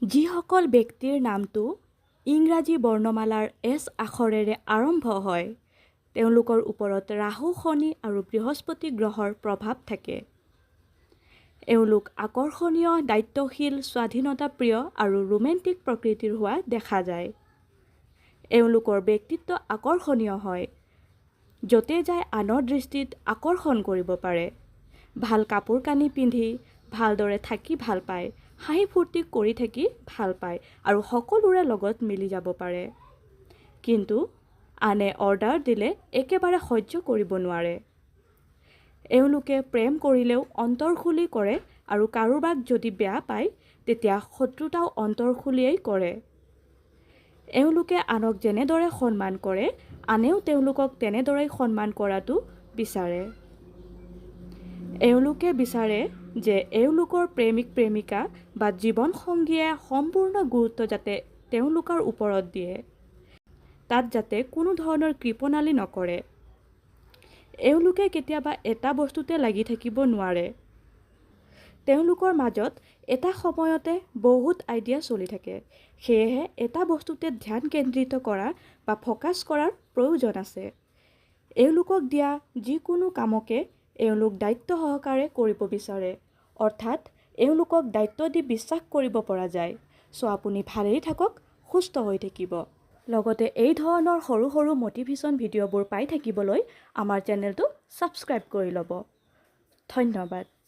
যিসকল ব্যক্তিৰ নামটো ইংৰাজী বৰ্ণমালাৰ এছ আখৰেৰে আৰম্ভ হয়, তেওঁলোকৰ ওপৰত ৰাহু, শনি আৰু বৃহস্পতি গ্ৰহৰ প্ৰভাৱ থাকে। এওঁলোক আকৰ্ষণীয়, দায়িত্বশীল, স্বাধীনতাপ্ৰিয় আৰু ৰোমেণ্টিক প্ৰকৃতিৰ হোৱা দেখা যায়। এওঁলোকৰ ব্যক্তিত্ব আকৰ্ষণীয় হয়, য'তে যায় আনৰ দৃষ্টিত আকৰ্ষণ কৰিব পাৰে। ভাল কাপোৰ কানি পিন্ধি ভালদৰে থাকি ভাল পায়, হাঁহি ফূৰ্তি কৰি থাকি ভাল পায় আৰু সকলোৰে লগত মিলি যাব পাৰে। কিন্তু আনে অৰ্ডাৰ দিলে একেবাৰে সহ্য কৰিব নোৱাৰে। এওঁলোকে প্ৰেম কৰিলেও অন্তৰ খুলি কৰে আৰু কাৰোবাক যদি বেয়া পায় তেতিয়া শত্ৰুতাও অন্তৰ খুলিয়েই কৰে। এওঁলোকে আনক যেনেদৰে সন্মান কৰে, আনেও তেওঁলোকক তেনেদৰেই সন্মান কৰাটো বিচাৰে। এওঁলোকে বিচাৰে যে এওঁলোকৰ প্ৰেমিক-প্ৰেমিকা বা জীৱনসংগীয়ে সম্পূৰ্ণ গুৰুত্ব যাতে তেওঁলোকৰ ওপৰত দিয়ে, তাত যাতে কোনো ধৰণৰ কৃপণালি নকৰে। এওঁলোকে কেতিয়াবা এটা বস্তুতে লাগি থাকিব নোৱাৰে। তেওঁলোকৰ মাজত এটা সময়তে বহুত আইডিয়া চলি থাকে। সেয়েহে এটা বস্তুতে ধ্যান কেন্দ্ৰিত কৰা বা ফ'কাছ কৰাৰ প্ৰয়োজন আছে। এওঁলোকক দিয়া যিকোনো কামকে এওঁলোক দায়িত্ব সহকাৰে কৰিব বিচাৰে, অৰ্থাৎ এওঁলোকক দায়িত্ব দি বিশ্বাস কৰিব পৰা যায়। আপুনি ভালেই থাকক, সুস্থ হৈ থাকিব। লগতে এই ধৰণৰ সৰু সৰু মটিভেশ্যন ভিডিঅ'বোৰ পাই থাকিবলৈ আমাৰ চেনেলটো ছাবস্ক্ৰাইব কৰি ল'ব। ধন্যবাদ।